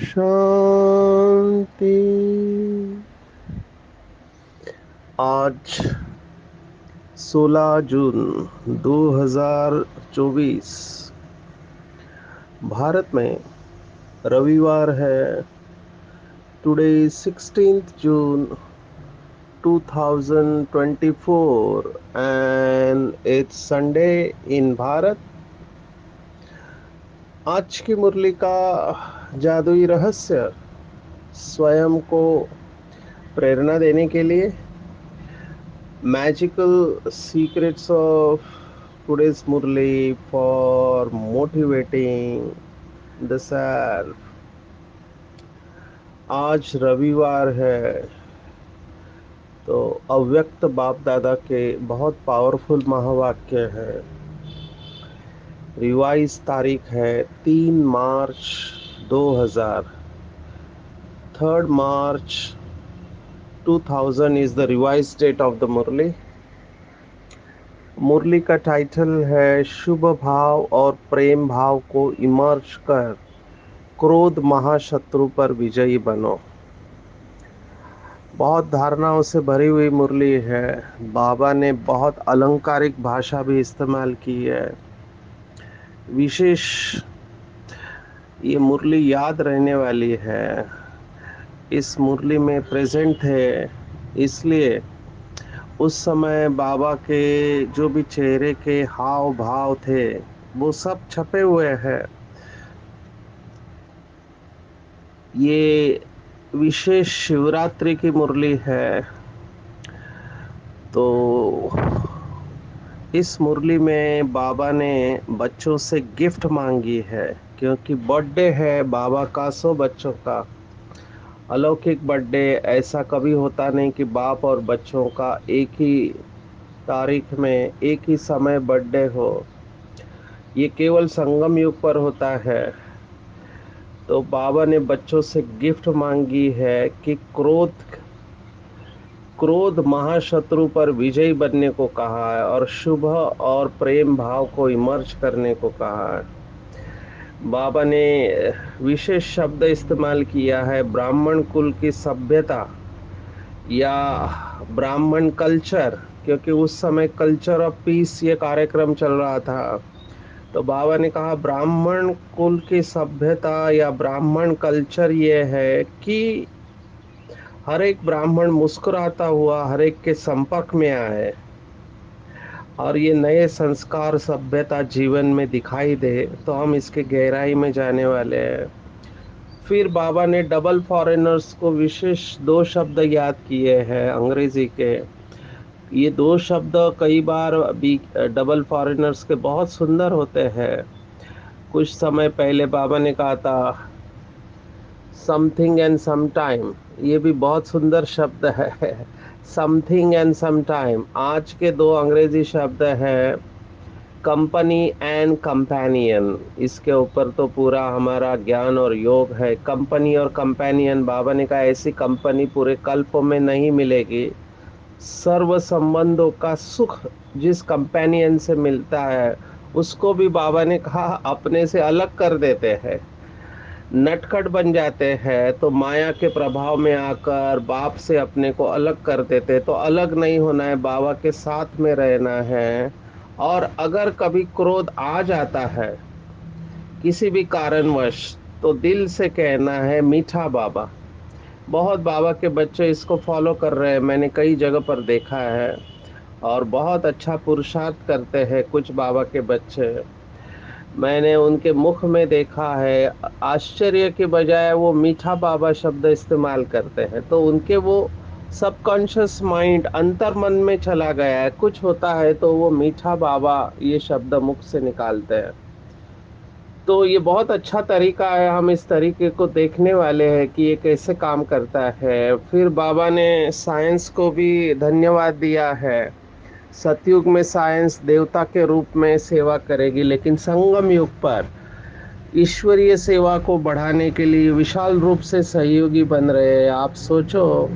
शांति। आज 16 जून 2024 भारत में रविवार है। Today 16th June 2024 and it's Sunday in Bharat. आज की मुरली का जादुई रहस्य स्वयं को प्रेरणा देने के लिए magical secrets of today's Murli for motivating the self। आज रविवार है तो अव्यक्त बाप दादा के बहुत पावरफुल महावाक्य है। रिवाइज तारीख है 3 मार्च 2000। 3 मार्च 2000 is the revised date of the मुरली। मुरली का टाइटल है शुभ भाव और प्रेम भाव को इमर्ज कर क्रोध महाशत्रु पर विजयी बनो। बहुत धारणाओं से भरी हुई मुरली है। बाबा ने बहुत अलंकारिक भाषा भी इस्तेमाल की है। विशेष ये मुरली याद रहने वाली है। इस मुरली में प्रेजेंट है, इसलिए उस समय बाबा के जो भी चेहरे के हाव भाव थे वो सब छपे हुए हैं। ये विशेष शिवरात्रि की मुरली है। तो इस मुरली में बाबा ने बच्चों से गिफ्ट मांगी है, क्योंकि बर्थडे है बाबा का, सो बच्चों का अलौकिक बर्थडे। ऐसा कभी होता नहीं कि बाप और बच्चों का एक ही तारीख में एक ही समय बर्थडे हो। ये केवल संगम युग पर होता है। तो बाबा ने बच्चों से गिफ्ट मांगी है कि क्रोध महाशत्रु पर विजयी बनने को कहा है और शुभ और प्रेम भाव को इमर्ज करने को कहा है। बाबा ने विशेष शब्द इस्तेमाल किया है, ब्राह्मण कुल की सभ्यता या ब्राह्मण कल्चर, क्योंकि उस समय कल्चर ऑफ पीस ये कार्यक्रम चल रहा था। तो बाबा ने कहा ब्राह्मण कुल की सभ्यता या ब्राह्मण कल्चर ये है कि हर एक ब्राह्मण मुस्कुराता हुआ हर एक के संपर्क में आए और ये नए संस्कार सभ्यता जीवन में दिखाई दे, तो हम इसके गहराई में जाने वाले हैं। फिर बाबा ने डबल फॉरेनर्स को विशेष 2 शब्द याद किए हैं अंग्रेजी के। ये 2 शब्द कई बार भी डबल फॉरेनर्स के बहुत सुंदर होते हैं। कुछ समय पहले बाबा ने कहा था समथिंग एंड सम टाइम, ये भी बहुत सुंदर शब्द है। Something and some time. आज के 2 अंग्रेजी शब्द है कंपनी एंड कंपेनियन। इसके ऊपर तो पूरा हमारा ज्ञान और योग है। कंपनी और कंपेनियन, बाबा ने कहा ऐसी कंपनी पूरे कल्प में नहीं मिलेगी। सर्व संबंधों का सुख जिस कंपेनियन से मिलता है उसको भी बाबा ने कहा अपने से अलग कर देते हैं, नटखट बन जाते हैं। तो माया के प्रभाव में आकर बाप से अपने को अलग कर देते। तो अलग नहीं होना है, बाबा के साथ में रहना है। और अगर कभी क्रोध आ जाता है किसी भी कारणवश, तो दिल से कहना है मीठा बाबा। बहुत बाबा के बच्चे इसको फॉलो कर रहे हैं, मैंने कई जगह पर देखा है और बहुत अच्छा पुरुषार्थ करते हैं कुछ बाबा के बच्चे। मैंने उनके मुख में देखा है, आश्चर्य के बजाय वो मीठा बाबा शब्द इस्तेमाल करते हैं। तो उनके वो सबकॉन्शियस माइंड अंतर मन में चला गया है, कुछ होता है तो वो मीठा बाबा ये शब्द मुख से निकालते हैं। तो ये बहुत अच्छा तरीका है, हम इस तरीके को देखने वाले हैं कि ये कैसे काम करता है। फिर बाबा ने साइंस को भी धन्यवाद दिया है। सतयुग में साइंस देवता के रूप में सेवा करेगी, लेकिन संगम युग पर ईश्वरीय सेवा को बढ़ाने के लिए विशाल रूप से सहयोगी बन रहे हैं। आप सोचो,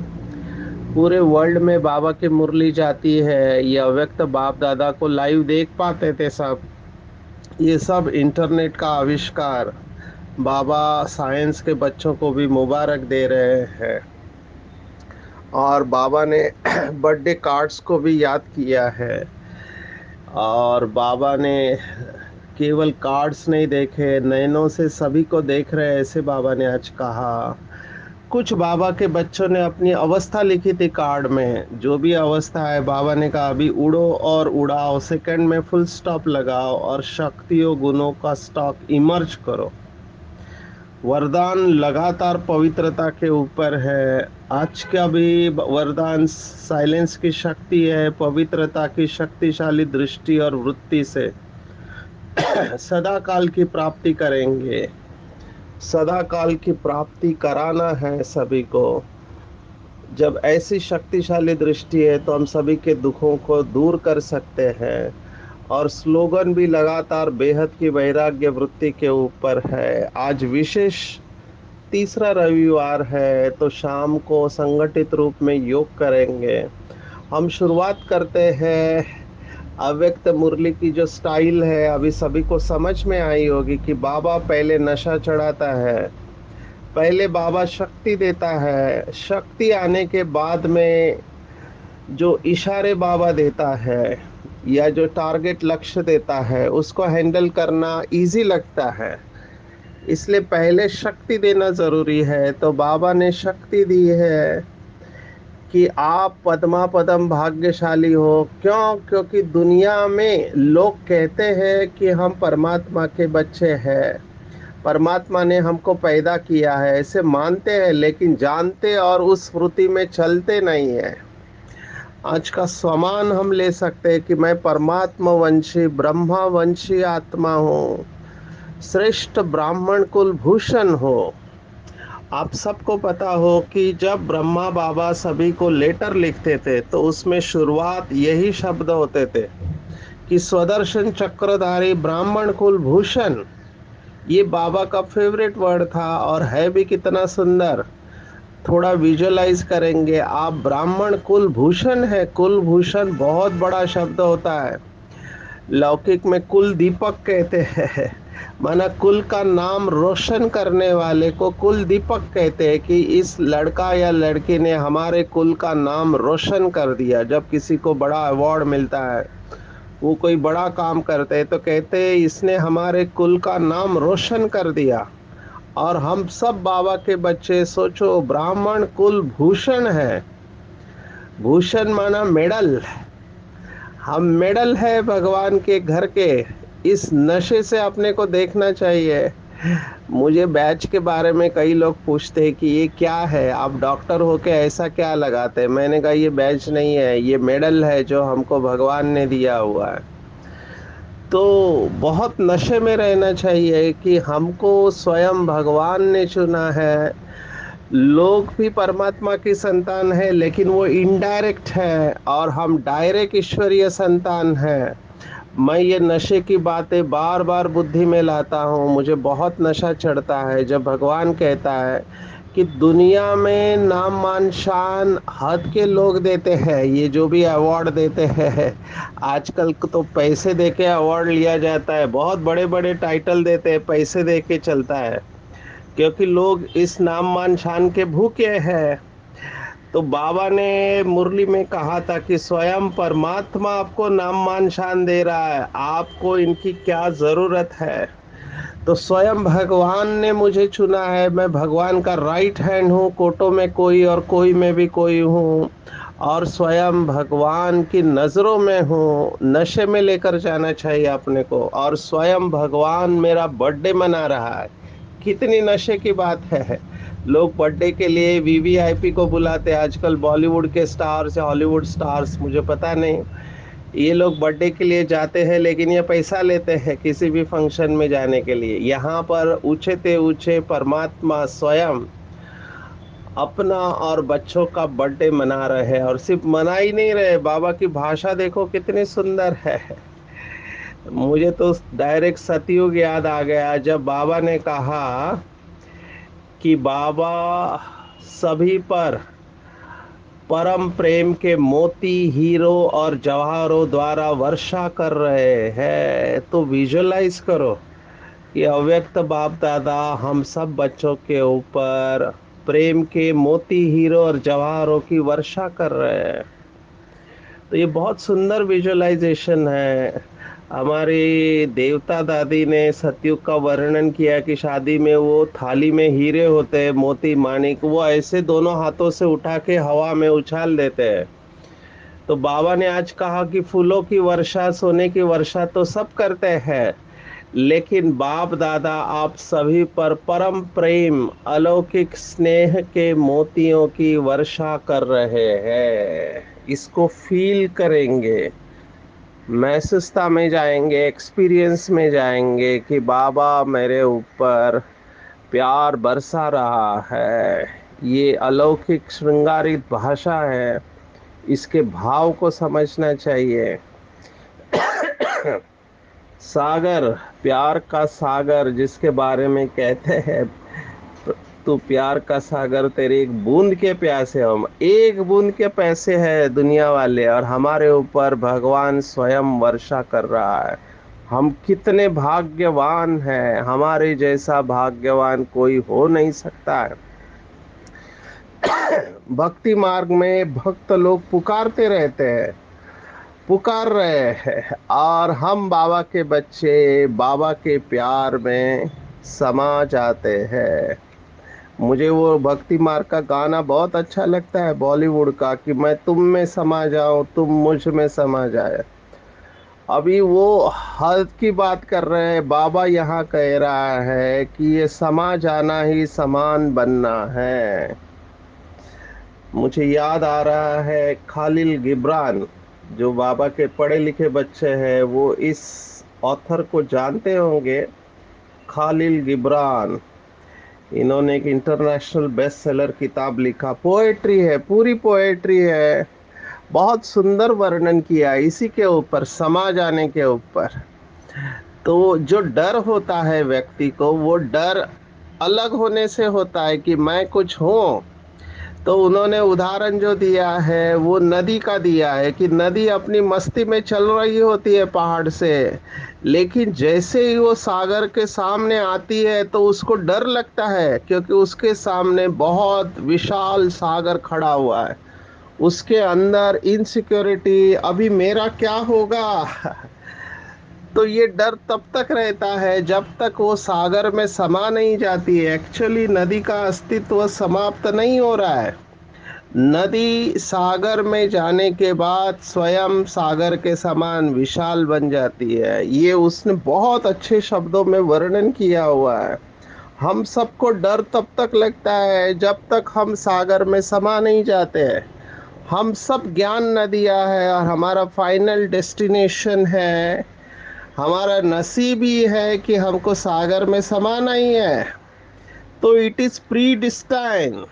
पूरे वर्ल्ड में बाबा की मुरली जाती है, ये अव्यक्त बाप दादा को लाइव देख पाते थे सब। ये सब इंटरनेट का आविष्कार, बाबा साइंस के बच्चों को भी मुबारक दे रहे हैं। और बाबा ने बर्थडे कार्ड्स को भी याद किया है। और बाबा ने केवल कार्ड्स नहीं देखे, नयनों से सभी को देख रहे हैं, ऐसे बाबा ने आज कहा। कुछ बाबा के बच्चों ने अपनी अवस्था लिखी थी कार्ड में, जो भी अवस्था है बाबा ने कहा अभी उड़ो और उड़ाओ, सेकंड में फुल स्टॉप लगाओ और शक्तियों गुणों का स्टॉक इमर्ज करो। वरदान लगातार पवित्रता के ऊपर है। आज का भी वरदान साइलेंस की शक्ति है, पवित्रता की शक्तिशाली दृष्टि और वृत्ति से सदा काल की प्राप्ति करेंगे। सदा काल की प्राप्ति कराना है सभी को। जब ऐसी शक्तिशाली दृष्टि है तो हम सभी के दुखों को दूर कर सकते हैं। और स्लोगन भी लगातार बेहद की वैराग्य वृत्ति के ऊपर है। आज विशेष तीसरा रविवार है, तो शाम को संगठित रूप में योग करेंगे। हम शुरुआत करते हैं। अव्यक्त मुरली की जो स्टाइल है अभी सभी को समझ में आई होगी कि बाबा पहले नशा चढ़ाता है, पहले बाबा शक्ति देता है, शक्ति आने के बाद में जो इशारे बाबा देता है या जो टारगेट लक्ष्य देता है उसको हैंडल करना इजी लगता है। इसलिए पहले शक्ति देना जरूरी है। तो बाबा ने शक्ति दी है कि आप पद्मा पदम भाग्यशाली हो। क्यों? क्योंकि दुनिया में लोग कहते हैं कि हम परमात्मा के बच्चे हैं, परमात्मा ने हमको पैदा किया है, ऐसे मानते हैं, लेकिन जानते और उस स्मृति में चलते नहीं है। आज का समान हम ले सकते हैं कि मैं परमात्मा वंशी ब्रह्मा वंशी आत्मा हूँ, श्रेष्ठ ब्राह्मण कुल भूषण हो। आप सबको पता हो कि जब ब्रह्मा बाबा सभी को लेटर लिखते थे तो उसमें शुरुआत यही शब्द होते थे कि स्वदर्शन चक्रधारी ब्राह्मण कुल भूषण। ये बाबा का फेवरेट वर्ड था और है भी कितना सुंदर। थोड़ा विजुअलाइज करेंगे आप, ब्राह्मण कुल भूषण है। कुल भूषण बहुत बड़ा शब्द होता है। लौकिक में कुल दीपक कहते हैं, माना कुल का नाम रोशन करने वाले को कुल दीपक कहते हैं कि इस लड़का या लड़की ने हमारे कुल का नाम रोशन कर दिया। जब किसी को बड़ा अवार्ड मिलता है, वो कोई बड़ा काम करते हैं, तो कहते हैं इसने हमारे कुल का नाम रोशन कर दिया। और हम सब बाबा के बच्चे, सोचो ब्राह्मण कुल भूषण है। भूषण माना मेडल। हम मेडल है भगवान के घर के। इस नशे से अपने को देखना चाहिए। मुझे बैच के बारे में कई लोग पूछते हैं कि ये क्या है, आप डॉक्टर होके ऐसा क्या लगाते हैं। मैंने कहा ये बैच नहीं है, ये मेडल है जो हमको भगवान ने दिया हुआ है। तो बहुत नशे में रहना चाहिए कि हमको स्वयं भगवान ने चुना है। लोग भी परमात्मा की संतान है, लेकिन वो इनडायरेक्ट है और हम डायरेक्ट ईश्वरीय संतान है। मैं ये नशे की बातें बार बार बुद्धि में लाता हूँ। मुझे बहुत नशा चढ़ता है जब भगवान कहता है कि दुनिया में नाम मान शान हद के लोग देते हैं। ये जो भी अवार्ड देते हैं, आजकल तो पैसे दे के अवार्ड लिया जाता है, बहुत बड़े बड़े टाइटल देते हैं, पैसे दे के चलता है, क्योंकि लोग इस नाम मान शान के भूखे हैं। तो बाबा ने मुरली में कहा था कि स्वयं परमात्मा आपको नाम मान शान दे रहा है, आपको इनकी क्या जरूरत है। तो स्वयं भगवान ने मुझे चुना है, मैं भगवान का राइट हैंड हूँ, कोटों में कोई और कोई में भी कोई हूँ। और स्वयं भगवान की नज़रों में हूँ। नशे में लेकर जाना चाहिए अपने को। और स्वयं भगवान मेरा बर्थडे मना रहा है। कितनी नशे की बात है। लोग बर्थडे के लिए वीवीआईपी को बुलाते हैं, आजकल बॉलीवुड के स्टार्स या हॉलीवुड स्टार्स, मुझे पता नहीं। ये लोग बर्थडे के लिए जाते हैं लेकिन ये पैसा लेते हैं किसी भी फंक्शन में जाने के लिए। यहाँ पर ऊंचे ते ऊंचे परमात्मा स्वयं अपना और बच्चों का बर्थडे मना रहे हैं, और सिर्फ मना ही नहीं रहे, बाबा की भाषा देखो कितनी सुंदर है। मुझे तो डायरेक्ट सतयुग याद आ गया जब बाबा ने कहा कि बाबा सभी पर परम प्रेम के मोती, हीरो और जवाहरों द्वारा वर्षा कर रहे हैं। तो विजुअलाइज करो कि अव्यक्त बाप दादा हम सब बच्चों के ऊपर प्रेम के मोती, हीरो और जवाहरों की वर्षा कर रहे हैं। तो ये बहुत सुंदर विजुअलाइजेशन है। हमारी देवता दादी ने सतयुग का वर्णन किया कि शादी में वो थाली में हीरे होते हैं, मोती माणिक, वो ऐसे दोनों हाथों से उठा के हवा में उछाल देते हैं। तो बाबा ने आज कहा कि फूलों की वर्षा, सोने की वर्षा तो सब करते हैं, लेकिन बाप दादा आप सभी पर परम प्रेम, अलौकिक स्नेह के मोतियों की वर्षा कर रहे हैं। इसको फील करेंगे, महसूसता में जाएंगे, एक्सपीरियंस में जाएंगे कि बाबा मेरे ऊपर प्यार बरसा रहा है। ये अलौकिक श्रृंगारित भाषा है, इसके भाव को समझना चाहिए। सागर, प्यार का सागर जिसके बारे में कहते हैं, तू प्यार का सागर, तेरे एक बूंद के प्यासे हम, एक बूंद के पैसे है दुनिया वाले, और हमारे ऊपर भगवान स्वयं वर्षा कर रहा है। हम कितने भाग्यवान हैं, हमारे जैसा भाग्यवान कोई हो नहीं सकता है। भक्ति मार्ग में भक्त लोग पुकारते रहते हैं, पुकार रहे हैं, और हम बाबा के बच्चे बाबा के प्यार में समा जाते हैं। मुझे वो भक्ति मार्ग का गाना बहुत अच्छा लगता है, बॉलीवुड का, कि मैं तुम में समा जाऊं, तुम मुझ में समा जाए। अभी वो हद की बात कर रहे हैं, बाबा यहाँ कह रहा है कि ये समा जाना ही समान बनना है। मुझे याद आ रहा है खालिल गिब्रान, जो बाबा के पढ़े लिखे बच्चे हैं वो इस ऑथर को जानते होंगे, खालिल गिब्रान। इन्होंने एक इंटरनेशनल बेस्ट सेलर किताब लिखा, पोएट्री है, पूरी पोएट्री है, बहुत सुंदर वर्णन किया इसी के ऊपर, समा जाने के ऊपर। तो जो डर होता है व्यक्ति को, वो डर अलग होने से होता है कि मैं कुछ हूँ। तो उन्होंने उदाहरण जो दिया है वो नदी का दिया है कि नदी अपनी मस्ती में चल रही होती है पहाड़ से, लेकिन जैसे ही वो सागर के सामने आती है तो उसको डर लगता है, क्योंकि उसके सामने बहुत विशाल सागर खड़ा हुआ है। उसके अंदर इनसिक्योरिटी, अभी मेरा क्या होगा। तो ये डर तब तक रहता है जब तक वो सागर में समा नहीं जाती है। एक्चुअली नदी का अस्तित्व समाप्त नहीं हो रहा है। नदी सागर में जाने के बाद स्वयं सागर के समान विशाल बन जाती है। ये उसने बहुत अच्छे शब्दों में वर्णन किया हुआ है। हम सबको डर तब तक लगता है जब तक हम सागर में समा नहीं जाते हैं। हम सब ज्ञान नदियाँ है और हमारा फाइनल डेस्टिनेशन है, हमारा नसीब ही है कि हमको सागर में समाना ही है। तो इट इज़ प्री डिस्टाइन,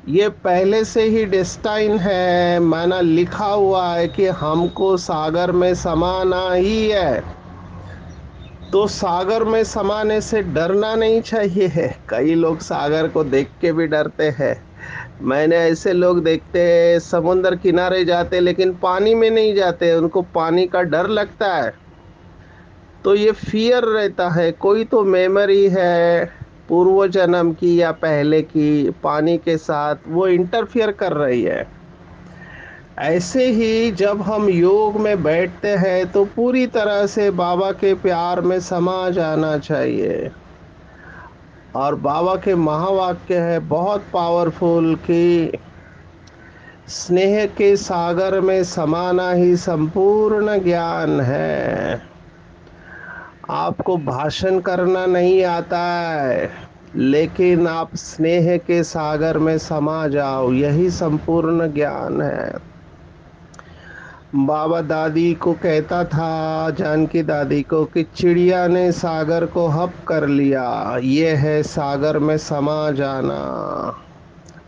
ये पहले से ही डेस्टाइन है, माना लिखा हुआ है कि हमको सागर में समाना ही है। तो सागर में समाने से डरना नहीं चाहिए। कई लोग सागर को देख के भी डरते हैं। मैंने ऐसे लोग देखते हैं, समुद्र किनारे जाते लेकिन पानी में नहीं जाते, उनको पानी का डर लगता है। तो ये फियर रहता है, कोई तो मेमोरी है पूर्व जन्म की या पहले की, पानी के साथ वो इंटरफियर कर रही है। ऐसे ही जब हम योग में बैठते हैं तो पूरी तरह से बाबा के प्यार में समा जाना चाहिए। और बाबा के महावाक्य है बहुत पावरफुल कि स्नेह के सागर में समाना ही संपूर्ण ज्ञान है। आपको भाषण करना नहीं आता है, लेकिन आप स्नेह के सागर में समा जाओ, यही संपूर्ण ज्ञान है। बाबा दादी को कहता था, जानकी दादी को, कि चिड़िया ने सागर को हप कर लिया, ये है सागर में समा जाना।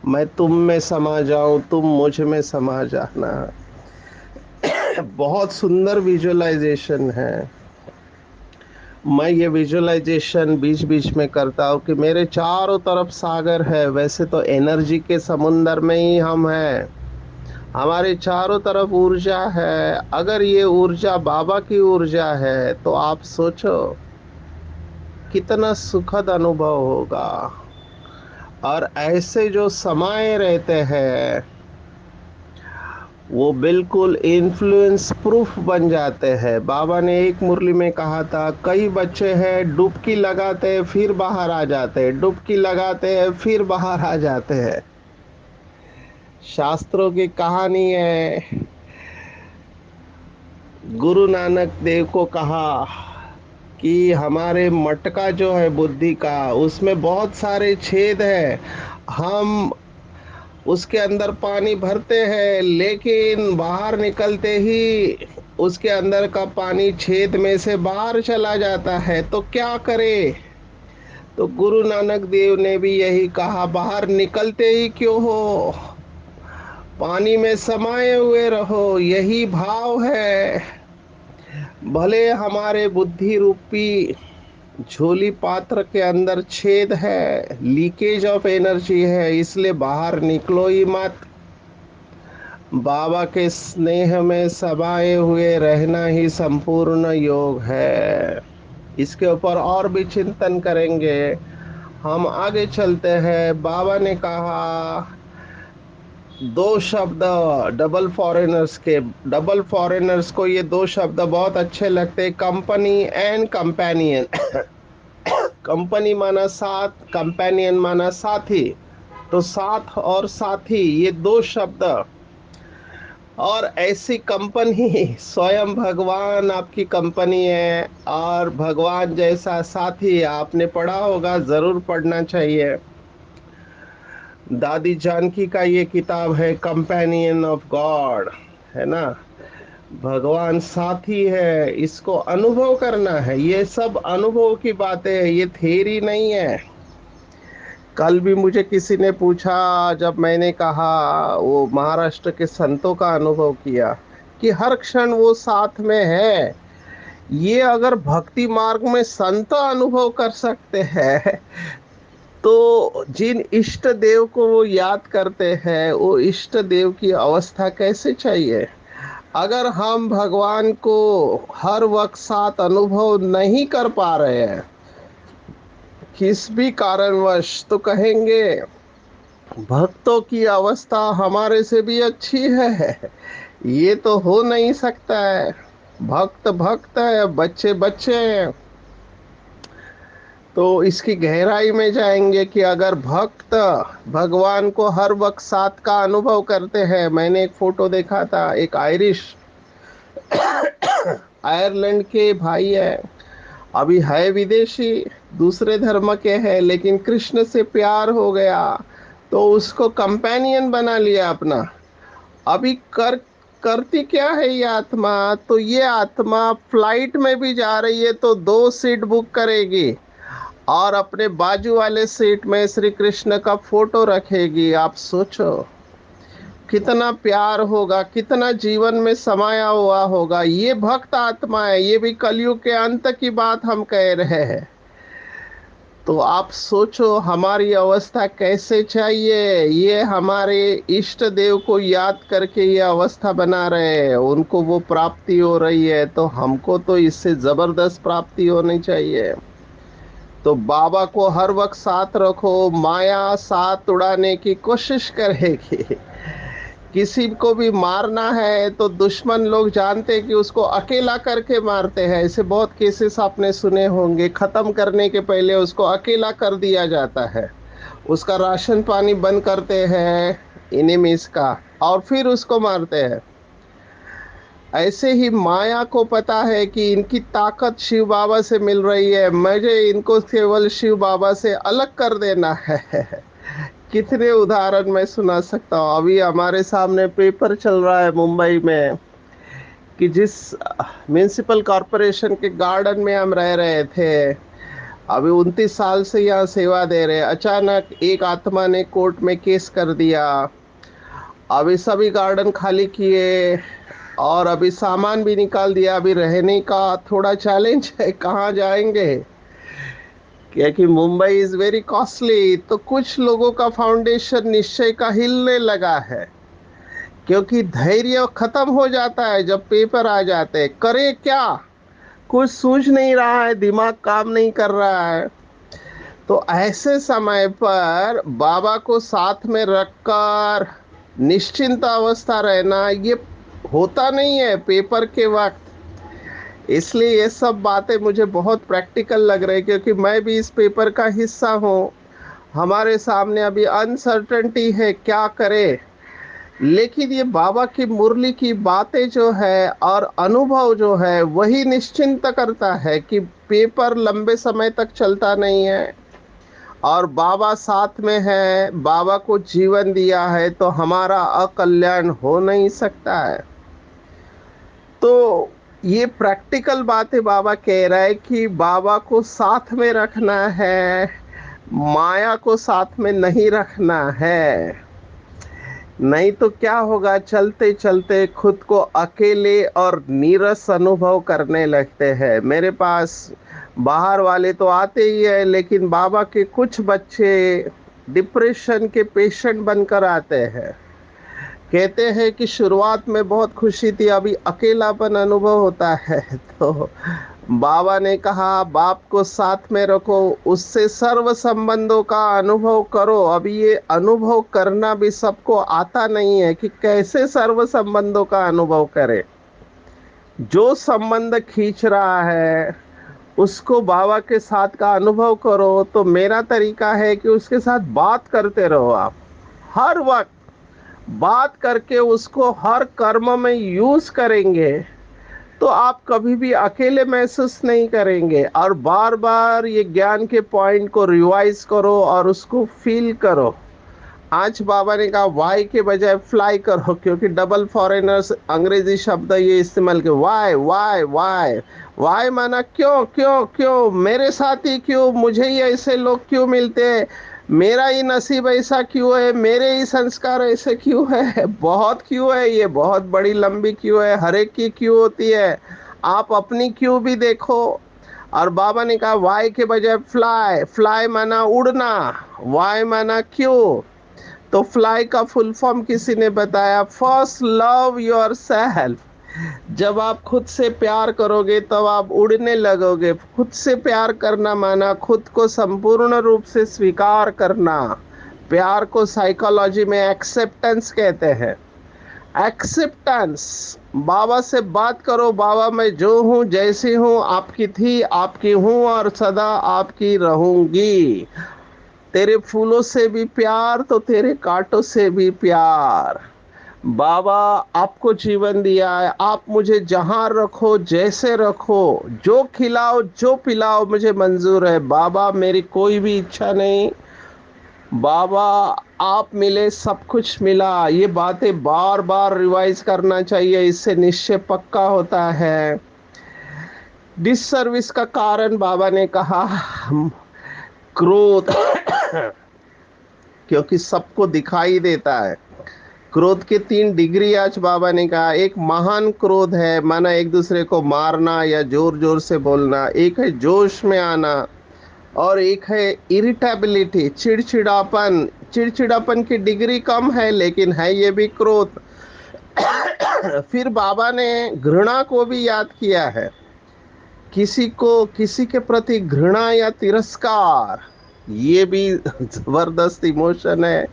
मैं तुम में समा जाऊं, तुम मुझ में समा जाना। बहुत सुंदर विजुअलाइजेशन है। मैं ये विजुअलाइजेशन बीच बीच में करता हूँ कि मेरे चारों तरफ सागर है। वैसे तो एनर्जी के समुंदर में ही हम हैं। हमारे चारों तरफ ऊर्जा है। अगर ये ऊर्जा बाबा की ऊर्जा है तो आप सोचो कितना सुखद अनुभव होगा। और ऐसे जो समाये रहते हैं वो बिल्कुल इन्फ्लुएंस प्रूफ बन जाते हैं। बाबा ने एक मुरली में कहा था, कई बच्चे हैं डुबकी लगाते हैं फिर बाहर आ जाते हैं, डुबकी लगाते हैं फिर बाहर आ जाते हैं। शास्त्रों की कहानी है। गुरु नानक देव को कहा कि हमारे मटका जो है बुद्धि का, उसमें बहुत सारे छेद हैं। हम उसके अंदर पानी भरते हैं लेकिन बाहर निकलते ही उसके अंदर का पानी छेद में से बाहर चला जाता है, तो क्या करें। तो गुरु नानक देव ने भी यही कहा, बाहर निकलते ही क्यों हो, पानी में समाये हुए रहो। यही भाव है। भले हमारे बुद्धि रूपी झोली पात्र के अंदर छेद है, लीकेज ऑफ एनर्जी है, इसलिए बाहर निकलो ही मत। बाबा के स्नेह में समाये हुए रहना ही संपूर्ण योग है। इसके ऊपर और भी चिंतन करेंगे। हम आगे चलते हैं। बाबा ने कहा दो शब्द डबल फॉरेनर्स के, डबल फॉरेनर्स को ये दो शब्द बहुत अच्छे लगते, कंपनी एंड कंपेनियन। कंपनी माना साथ, कंपेनियन माना साथी। तो साथ और साथी ये दो शब्द, और ऐसी कंपनी स्वयं भगवान आपकी कंपनी है। और भगवान जैसा साथी आपने पढ़ा होगा, जरूर पढ़ना चाहिए। दादी जानकी का ये किताब है कंपेनियन ऑफ गॉड, है ना। भगवान साथी है, इसको अनुभव करना है। ये सब अनुभव की बातें है, ये थ्योरी नहीं है। कल भी मुझे किसी ने पूछा, जब मैंने कहा वो महाराष्ट्र के संतों का अनुभव किया कि हर क्षण वो साथ में है, ये अगर भक्ति मार्ग में संत अनुभव कर सकते हैं तो जिन इष्ट देव को वो याद करते हैं वो इष्ट देव की अवस्था कैसे चाहिए। अगर हम भगवान को हर वक्त साथ अनुभव नहीं कर पा रहे हैं किस भी कारणवश, तो कहेंगे भक्तों की अवस्था हमारे से भी अच्छी है। ये तो हो नहीं सकता है। भक्त भक्त है, बच्चे बच्चे हैं। तो इसकी गहराई में जाएंगे कि अगर भक्त भगवान को हर वक्त साथ का अनुभव करते हैं। मैंने एक फोटो देखा था, एक आयरिश आयरलैंड के भाई है, अभी है विदेशी, दूसरे धर्म के हैं, लेकिन कृष्ण से प्यार हो गया तो उसको कंपेनियन बना लिया अपना। अभी करती क्या है ये आत्मा, तो ये आत्मा फ्लाइट में भी जा रही है तो दो सीट बुक करेगी और अपने बाजू वाले सीट में श्री कृष्ण का फोटो रखेगी। आप सोचो कितना प्यार होगा, कितना जीवन में समाया हुआ होगा। ये भक्त आत्मा है। ये भी कलयुग के अंत की बात हम कह रहे हैं। तो आप सोचो हमारी अवस्था कैसे चाहिए। ये हमारे इष्ट देव को याद करके ये अवस्था बना रहे हैं, उनको वो प्राप्ति हो रही है, तो हमको तो इससे जबरदस्त प्राप्ति होनी चाहिए। तो बाबा को हर वक्त साथ रखो। माया साथ उड़ाने की कोशिश करेगी। किसी को भी मारना है तो दुश्मन लोग जानते हैं कि उसको अकेला करके मारते हैं। ऐसे बहुत केसेस आपने सुने होंगे। खत्म करने के पहले उसको अकेला कर दिया जाता है, उसका राशन पानी बंद करते हैं इनेमीज का, और फिर उसको मारते हैं। ऐसे ही माया को पता है कि इनकी ताकत शिव बाबा से मिल रही है, मुझे इनको केवल शिव बाबा से अलग कर देना है। कितने उदाहरण मैं सुना सकता हूँ। अभी हमारे सामने पेपर चल रहा है मुंबई में कि जिस म्युनिसिपल कॉरपोरेशन के गार्डन में हम रह रहे थे, अभी 29 साल से यहाँ सेवा दे रहे, अचानक एक आत्मा ने कोर्ट में केस कर दिया। अभी सभी गार्डन खाली किए और अभी सामान भी निकाल दिया। अभी रहने का थोड़ा चैलेंज है, कहाँ जाएंगे, क्योंकि मुंबई इज वेरी कॉस्टली। तो कुछ लोगों का फाउंडेशन निश्चय का हिलने लगा है, क्योंकि धैर्य खत्म हो जाता है जब पेपर आ जाते हैं। करे क्या, कुछ सूझ नहीं रहा है, दिमाग काम नहीं कर रहा है। तो ऐसे समय पर बाबा को साथ में रखकर निश्चिंत अवस्था रहना, ये होता नहीं है पेपर के वक्त। इसलिए ये सब बातें मुझे बहुत प्रैक्टिकल लग रही है, क्योंकि मैं भी इस पेपर का हिस्सा हूँ। हमारे सामने अभी अनसर्टेनिटी है, क्या करें। लेकिन ये बाबा की मुरली की बातें जो है और अनुभव जो है, वही निश्चिंत करता है कि पेपर लंबे समय तक चलता नहीं है, और बाबा साथ में है। बाबा को जीवन दिया है तो हमारा अकल्याण हो नहीं सकता है। तो ये प्रैक्टिकल बातें बाबा कह रहा है कि बाबा को साथ में रखना है, माया को साथ में नहीं रखना है। नहीं तो क्या होगा, चलते चलते खुद को अकेले और नीरस अनुभव करने लगते हैं। मेरे पास बाहर वाले तो आते ही है, लेकिन बाबा के कुछ बच्चे डिप्रेशन के पेशेंट बनकर आते हैं। कहते हैं कि शुरुआत में बहुत खुशी थी, अभी अकेलापन अनुभव होता है। तो बाबा ने कहा बाप को साथ में रखो, उससे सर्व संबंधों का अनुभव करो। अभी ये अनुभव करना भी सबको आता नहीं है कि कैसे सर्व संबंधों का अनुभव करें। जो संबंध खींच रहा है उसको बाबा के साथ का अनुभव करो। तो मेरा तरीका है कि उसके साथ बात करते रहो। आप हर वक्त बात करके उसको हर कर्म में यूज करेंगे तो आप कभी भी अकेले महसूस नहीं करेंगे। और बार बार ये ज्ञान के पॉइंट को रिवाइज करो और उसको फील करो। आज बाबा ने कहा वाई के बजाय फ्लाई करो, क्योंकि डबल फॉरेनर्स अंग्रेजी शब्द ये इस्तेमाल के, वाई वाई वाई। वाई माना क्यों क्यों क्यों, मेरे साथ ही क्यों, मुझे ही ऐसे लोग क्यों मिलते हैं, मेरा ही नसीब ऐसा क्यों है, मेरे ही संस्कार ऐसे क्यों है। बहुत क्यों है, ये बहुत बड़ी लंबी क्यों है, हर एक की क्यों होती है। आप अपनी क्यों भी देखो। और बाबा ने कहा वाई के बजाय फ्लाई। फ्लाई माना उड़ना, वाई माना क्यों। तो फ्लाई का फुल फॉर्म किसी ने बताया, फर्स्ट लव योर सेल्फ। जब आप खुद से प्यार करोगे तब आप उड़ने लगोगे। खुद से प्यार करना माना खुद को संपूर्ण रूप से स्वीकार करना। प्यार को साइकोलॉजी में एक्सेप्टेंस कहते हैं। एक्सेप्टेंस, बाबा से बात करो, बाबा मैं जो हूँ जैसी हूँ आपकी थी, आपकी हूँ और सदा आपकी रहूंगी। तेरे फूलों से भी प्यार तो तेरे कांटों से भी प्यार। बाबा आपको जीवन दिया है, आप मुझे जहां रखो जैसे रखो, जो खिलाओ जो पिलाओ मुझे मंजूर है। बाबा मेरी कोई भी इच्छा नहीं, बाबा आप मिले सब कुछ मिला। ये बातें बार बार रिवाइज करना चाहिए, इससे निश्चय पक्का होता है। डिससर्विस का कारण बाबा ने कहा क्रोध, क्योंकि सबको दिखाई देता है। क्रोध के 3 डिग्री आज बाबा ने कहा। एक महान क्रोध है, माना एक दूसरे को मारना या जोर जोर से बोलना। एक है जोश में आना, और एक है इरिटेबिलिटी, चिड़चिड़ापन। चिड़चिड़ापन की डिग्री कम है लेकिन है ये भी क्रोध। फिर बाबा ने घृणा को भी याद किया है। किसी को किसी के प्रति घृणा या तिरस्कार, ये भी जबरदस्त इमोशन है,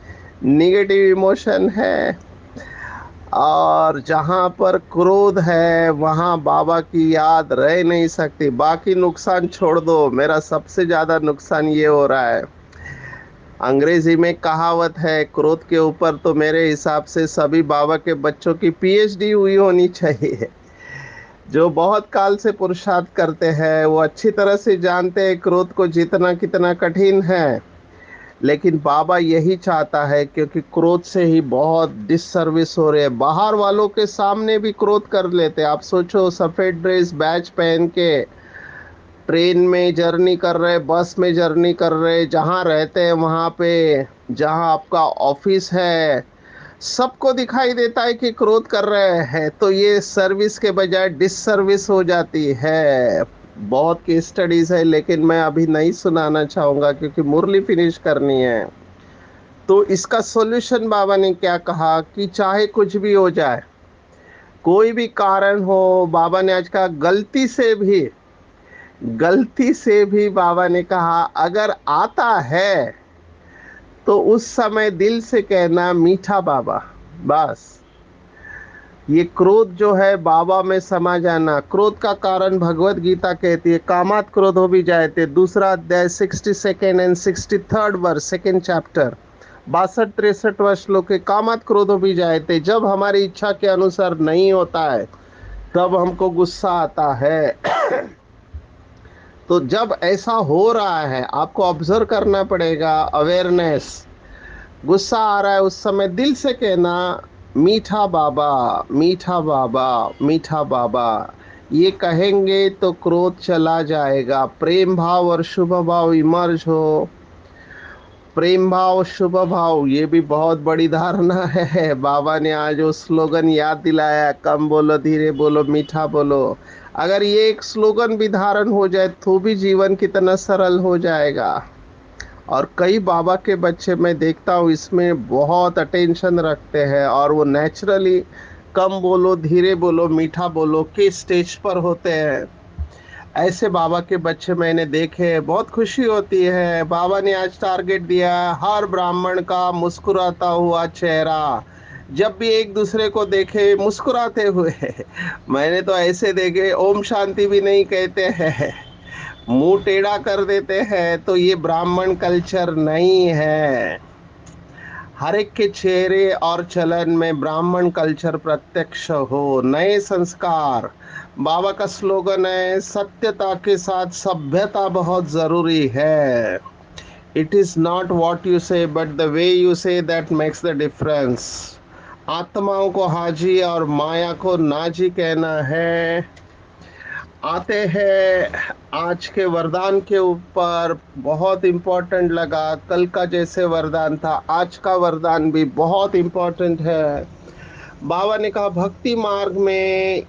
निगेटिव इमोशन है। और जहाँ पर क्रोध है वहाँ बाबा की याद रह नहीं सकती। बाकी नुकसान छोड़ दो, मेरा सबसे ज्यादा नुकसान ये हो रहा है। अंग्रेजी में कहावत है, क्रोध के ऊपर तो मेरे हिसाब से सभी बाबा के बच्चों की पीएचडी हुई होनी चाहिए। जो बहुत काल से पुरुषार्थ करते हैं वो अच्छी तरह से जानते हैं क्रोध को जीतना कितना कठिन है। लेकिन बाबा यही चाहता है, क्योंकि क्रोध से ही बहुत डिससर्विस हो रहे हैं। बाहर वालों के सामने भी क्रोध कर लेते हैं। आप सोचो, सफेद ड्रेस बैच पहन के ट्रेन में जर्नी कर रहे, बस में जर्नी कर रहे, जहाँ रहते हैं वहाँ पे, जहाँ आपका ऑफिस है, सबको दिखाई देता है कि क्रोध कर रहे हैं, तो ये सर्विस के बजाय डिससर्विस हो जाती है। बहुत की स्टडीज है, लेकिन मैं अभी नहीं सुनाना चाहूंगा क्योंकि मुरली फिनिश करनी है। तो इसका सॉल्यूशन बाबा ने क्या कहा कि चाहे कुछ भी हो जाए, कोई भी कारण हो, बाबा ने आज कहा गलती से भी बाबा ने कहा अगर आता है तो उस समय दिल से कहना मीठा बाबा। बस ये क्रोध जो है बाबा में समा जाना। क्रोध का कारण भगवत गीता कहती है कामात क्रोधो भी जायते, दूसरा अध्याय 62nd and 63rd verse, second chapter, 62-63वां श्लोक है। कामात क्रोधो भी जायते, जब हमारी इच्छा के अनुसार नहीं होता है तब हमको गुस्सा आता है। तो जब ऐसा हो रहा है आपको ऑब्जर्व करना पड़ेगा, अवेयरनेस। गुस्सा आ रहा है उस समय दिल से कहना मीठा बाबा, मीठा बाबा, मीठा बाबा। ये कहेंगे तो क्रोध चला जाएगा। प्रेम भाव और शुभ भाव इमर्ज हो। प्रेम भाव शुभ भाव, ये भी बहुत बड़ी धारणा है। बाबा ने आज वो स्लोगन याद दिलाया, कम बोलो, धीरे बोलो, मीठा बोलो। अगर ये एक स्लोगन भी धारण हो जाए तो भी जीवन कितना सरल हो जाएगा। और कई बाबा के बच्चे मैं देखता हूँ इसमें बहुत अटेंशन रखते हैं, और वो नेचुरली कम बोलो, धीरे बोलो, मीठा बोलो के स्टेज पर होते हैं। ऐसे बाबा के बच्चे मैंने देखे, बहुत खुशी होती है। बाबा ने आज टारगेट दिया, हर ब्राह्मण का मुस्कुराता हुआ चेहरा, जब भी एक दूसरे को देखे मुस्कुराते हुए। मैंने तो ऐसे देखे ओम शांति भी नहीं कहते हैं, मुंह टेढ़ा कर देते हैं। तो ये ब्राह्मण कल्चर नहीं है। हर एक के चेहरे और चलन में ब्राह्मण कल्चर प्रत्यक्ष हो। नए संस्कार, बाबा का स्लोगन है सत्यता के साथ सभ्यता बहुत जरूरी है। It is not what you say but the way you say that makes the difference. आत्माओं को हाजी और माया को नाजी कहना है। आते हैं आज के वरदान के ऊपर। बहुत इम्पोर्टेंट लगा, कल का जैसे वरदान था आज का वरदान भी बहुत इम्पोर्टेंट है। बाबा ने कहा भक्ति मार्ग में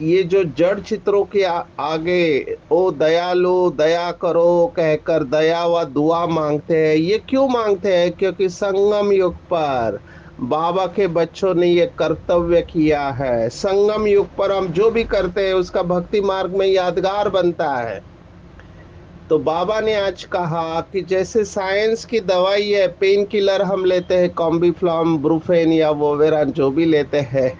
ये जो जड़ चित्रों के आगे ओ दयालु दया करो कहकर दया व दुआ मांगते हैं। ये क्यों मांगते हैं? क्योंकि संगम युग पर बाबा के बच्चों ने ये कर्तव्य किया है। संगम युग पर हम जो भी करते हैं उसका भक्ति मार्ग में यादगार बनता है। तो बाबा ने आज कहा कि जैसे साइंस की दवाई है, पेन किलर हम लेते हैं, कॉम्बीफ्लॉम, ब्रुफेन या वोवेरान जो भी लेते हैं,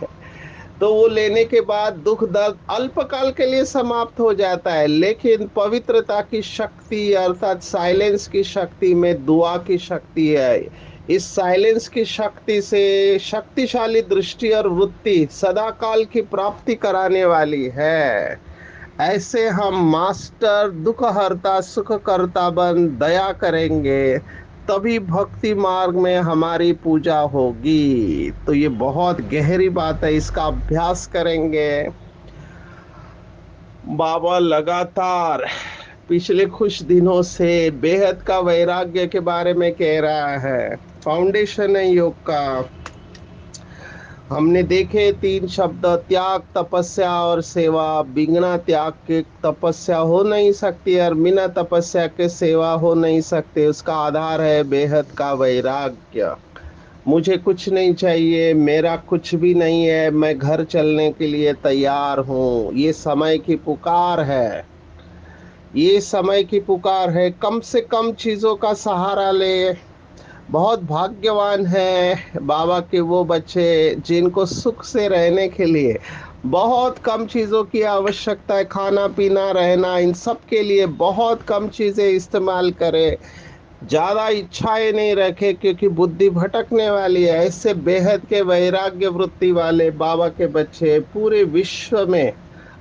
तो वो लेने के बाद दुख दर्द अल्पकाल के लिए समाप्त हो जाता है। लेकिन पवित्रता की शक्ति अर्थात साइलेंस की शक्ति में दुआ की शक्ति है। इस साइलेंस की शक्ति से शक्तिशाली दृष्टि और वृत्ति सदा काल की प्राप्ति कराने वाली है। ऐसे हम मास्टर दुख हरता सुख करता बन दया करेंगे, तभी भक्ति मार्ग में हमारी पूजा होगी। तो ये बहुत गहरी बात है, इसका अभ्यास करेंगे। बाबा लगातार पिछले कुछ दिनों से बेहद का वैराग्य के बारे में कह रहा है। फाउंडेशन है योग का। हमने देखे 3 शब्द, त्याग, तपस्या और सेवा। बिना त्याग के तपस्या हो नहीं सकती और बिना तपस्या के सेवा हो नहीं सकती। उसका आधार है बेहद का वैराग्य। मुझे कुछ नहीं चाहिए, मेरा कुछ भी नहीं है, मैं घर चलने के लिए तैयार हूँ। ये समय की पुकार है। ये समय की पुकार है। कम से कम चीजों का सहारा ले। बहुत भाग्यवान है बाबा के वो बच्चे जिनको सुख से रहने के लिए बहुत कम चीज़ों की आवश्यकता है। खाना पीना रहना, इन सब के लिए बहुत कम चीज़ें इस्तेमाल करें। ज़्यादा इच्छाएं नहीं रखे क्योंकि बुद्धि भटकने वाली है। ऐसे बेहद के वैराग्य वृत्ति वाले बाबा के बच्चे पूरे विश्व में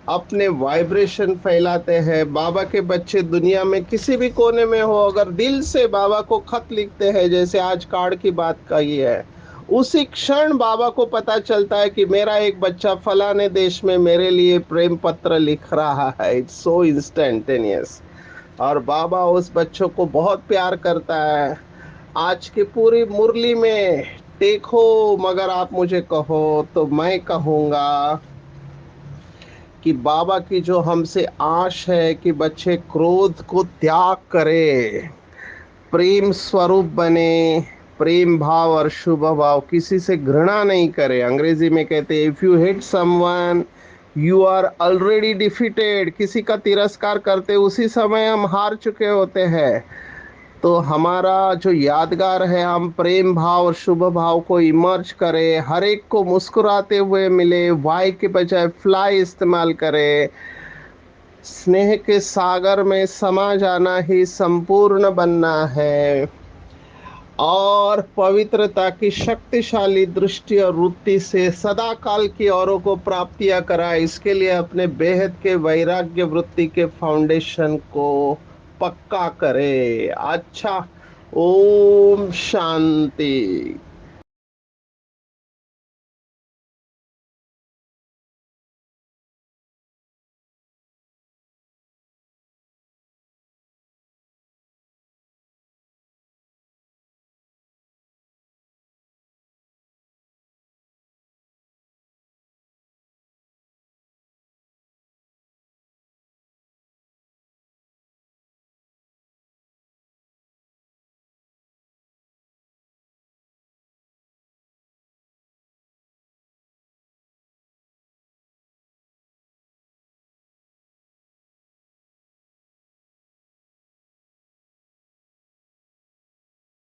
अपने वाइब्रेशन फैलाते हैं। बाबा के बच्चे दुनिया में किसी भी कोने में हो, अगर दिल से बाबा को खत लिखते हैं, जैसे आज कार्ड की बात कही है, उसी क्षण बाबा को पता चलता है कि मेरा एक बच्चा फलाने देश में मेरे लिए प्रेम पत्र लिख रहा है। It's so instantaneous. और बाबा उस बच्चों को बहुत प्यार करता है। आज की पूरी मुरली में देखो, मगर आप मुझे कहो तो मैं कहूँगा कि बाबा की जो हमसे आश है कि बच्चे क्रोध को त्याग करें, प्रेम स्वरूप बने, प्रेम भाव और शुभ भाव, किसी से घृणा नहीं करे। अंग्रेजी में कहते हैं if you hate someone you are already defeated. किसी का तिरस्कार करते उसी समय हम हार चुके होते हैं। तो हमारा जो यादगार है, हम प्रेम भाव और शुभ भाव को इमर्ज करें, हर एक को मुस्कुराते हुए मिले, वाई के बजाय फ्लाई इस्तेमाल करें। स्नेह के सागर में समा जाना ही संपूर्ण बनना है। और पवित्रता की शक्तिशाली दृष्टि और वृत्ति से सदा काल की औरों को प्राप्तियां कराए, इसके लिए अपने बेहद के वैराग्य वृत्ति के फाउंडेशन को पक्का करे। अच्छा, ओम शांति।